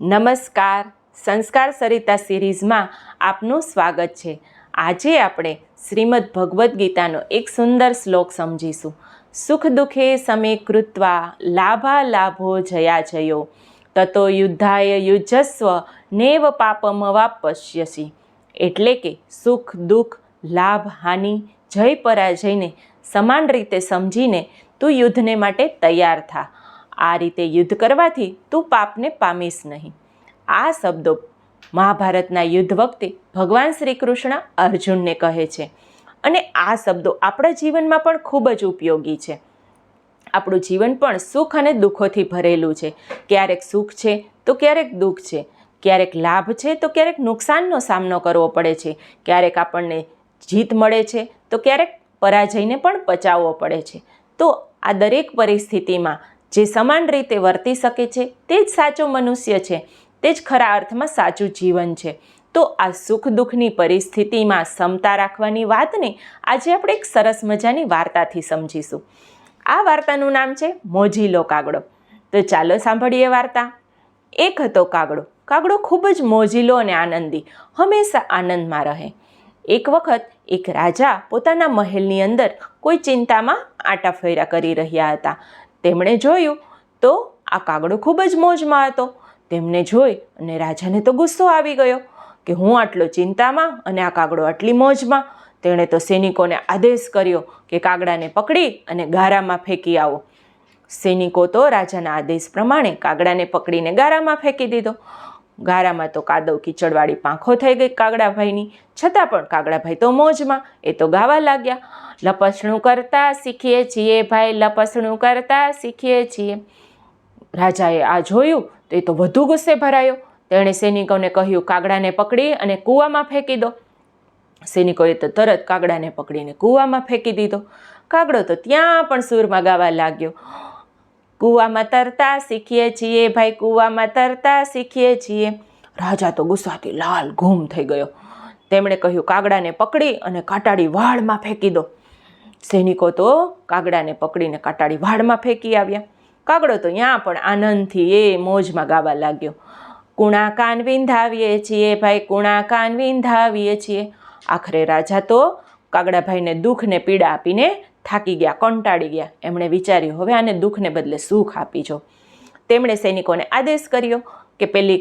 નમસ્કાર, સંસ્કાર સરિતા સિરીઝમાં આપનું સ્વાગત છે. આજે આપણે શ્રીમદ ભગવદ્ ગીતાનો એક સુંદર શ્લોક સમજીશું. સુખ દુઃખે સમે કૃત્વા લાભા લાભો જયા જયો તતો યુદ્ધાય યુજસ્વ નેવ પાપમવાપશ્યસી. એટલે કે સુખ દુઃખ લાભ હાનિ જય પરાજયને સમાન રીતે સમજીને તું યુદ્ધને માટે તૈયાર થા. આ રીતે યુદ્ધ કરવાથી તું પાપને પામીશ નહીં. આ શબ્દો મહાભારતના યુદ્ધ વખતે ભગવાન શ્રી કૃષ્ણ અર્જુનને કહે છે અને આ શબ્દો આપણા જીવનમાં પણ ખૂબ જ ઉપયોગી છે. આપણું જીવન પણ સુખ અને દુઃખોથી ભરેલું છે. ક્યારેક સુખ છે તો ક્યારેક દુઃખ છે, ક્યારેક લાભ છે તો ક્યારેક નુકસાનનો સામનો કરવો પડે છે, ક્યારેક આપણને જીત મળે છે તો ક્યારેક પરાજયને પણ પચાવવો પડે છે. તો આ દરેક પરિસ્થિતિમાં જે સમાન રીતે વર્તી શકે છે તે જ સાચો મનુષ્ય છે, તે જ ખરા અર્થમાં સાચું જીવન છે. તો આ સુખ દુઃખની પરિસ્થિતિમાં ક્ષમતા રાખવાની વાતને આજે આપણે એક સરસ મજાની વાર્તાથી સમજીશું. આ વાર્તાનું નામ છે મોજીલો કાગડો. તો ચાલો સાંભળીએ વાર્તા. એક હતો કાગડો. કાગડો ખૂબ જ મોજીલો અને આનંદી, હંમેશા આનંદમાં રહે. એક વખત એક રાજા પોતાના મહેલની અંદર કોઈ ચિંતામાં આટા ફેરા કરી રહ્યા હતા. તેમણે જોયું તો આ કાગડો ખૂબ જ મોજમાં હતો. તેમને જોઈ અને રાજાને તો ગુસ્સો આવી ગયો કે હું આટલો ચિંતામાં અને આ કાગડો આટલી મોજમાં. તેણે તો સૈનિકોને આદેશ કર્યો કે કાગડાને પકડી અને ગારામાં ફેંકી આવો. સૈનિકો તો રાજાના આદેશ પ્રમાણે કાગડાને પકડીને ગારામાં ફેંકી દીધો. ગારામાં તો કાદવ કીચડવાળી પાંખો થઈ ગઈ કાગડાભાઈની. છતાં પણ કાગડાભાઈ તો મોજમાં, એ તો ગાવા લાગ્યા, લપસણું કરતા શીખીએ છીએ ભાઈ, લપસણું કરતા શીખીએ છીએ. રાજાએ આ જોયું તો એ તો વધુ ગુસ્સે ભરાયો. તેણે સૈનિકોને કહ્યું કાગડાને પકડી અને કૂવામાં ફેંકી દો. સૈનિકોએ તો તરત કાગડાને પકડીને કૂવામાં ફેંકી દીધો. કાગડો તો ત્યાં પણ સૂરમાં ગાવા લાગ્યો, કૂવામાં તરતા શીખીએ છીએ ભાઈ, કૂવામાં તરતા શીખીએ છીએ. રાજા તો ગુસ્સાથી લાલ ઘૂમ થઈ ગયો. તેમણે કહ્યું કાગડાને પકડી અને કાંટાળી વાળમાં ફેંકી દો. સૈનિકો તો કાગડાને પકડીને કાંટાળી વાળમાં ફેંકી આવ્યા. કાગડો તો ત્યાં પણ આનંદથી એ મોજમાં ગાવા લાગ્યો, કુણા કાન વિંધાવીએ છીએ ભાઈ, કુણા કાન વિંધાવીએ છીએ. આખરે રાજા તો કાગડાભાઈને દુઃખ ને પીડા આપીને થાકી ગયા, કંટાળી ગયા. એમણે વિચાર્યું હવે આને દુઃખને બદલે સુખ આપી જો. તેમણે સૈનિકોને આદેશ કર્યો કે પેલી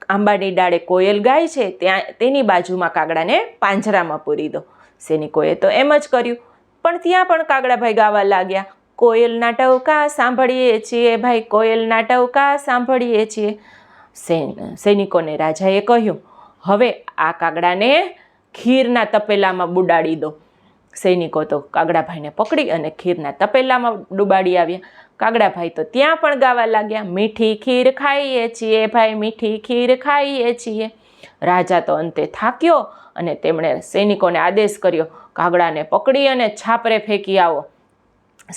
આંબાની ડાળે કોયલ ગાય છે ત્યાં તેની બાજુમાં કાગડાને પાંજરામાં પૂરી દો. સૈનિકોએ તો એમ જ કર્યું, પણ ત્યાં પણ કાગડાભાઈ ગાવા લાગ્યા, કોયલના ટવકા સાંભળીએ છીએ ભાઈ, કોયલના ટવકા સાંભળીએ છીએ. સૈનિકોને રાજાએ કહ્યું હવે આ કાગડાને ખીરના તપેલામાં બુડાડી દો. સૈનિકો તો કાગડાભાઈને પકડી અને ખીરના તપેલામાં ડુબાડી આવ્યા. કાગડાભાઈ તો ત્યાં પણ ગાવા લાગ્યા, મીઠી ખીર ખાઈએ છીએ ભાઈ, મીઠી ખીર ખાઈએ છીએ. રાજા તો અંતે થાક્યો અને તેમણે સૈનિકોને આદેશ કર્યો કાગડાને પકડી અને છાપરે ફેંકી આવો.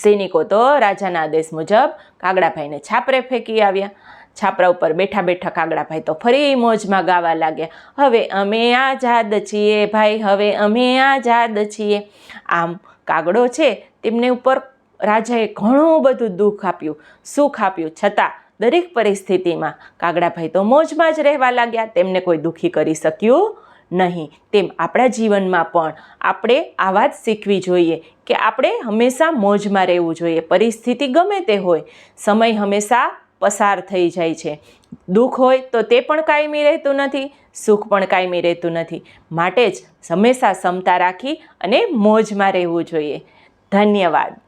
સૈનિકો તો રાજાના આદેશ મુજબ કાગડાભાઈને છાપરે ફેંકી આવ્યા. છાપરા ઉપર બેઠા બેઠા કાગડાભાઈ તો ફરી મોજમાં ગાવા લાગ્યા, હવે અમે આઝાદ છીએ ભાઈ, હવે અમે આઝાદ છીએ. આમ કાગડો છે તેમને ઉપર રાજાએ ઘણું બધું દુઃખ આપ્યું, સુખ આપ્યું, છતાં દરેક પરિસ્થિતિમાં કાગડાભાઈ તો મોજમાં જ રહેવા લાગ્યા. તેમને કોઈ દુઃખી કરી શક્યું નહીં. તેમ આપણા જીવનમાં પણ આપણે આ વાત શીખવી જોઈએ કે આપણે હંમેશા મોજમાં રહેવું જોઈએ. પરિસ્થિતિ ગમે તે હોય, સમય હંમેશા પસાર થઈ જાય છે. દુઃખ હોય તો તે પણ કાયમી રહેતું નથી, સુખ પણ કાયમી રહેતું નથી. માટે જ હંમેશા ક્ષમતા રાખી અને મોજમાં રહેવું જોઈએ. ધન્યવાદ.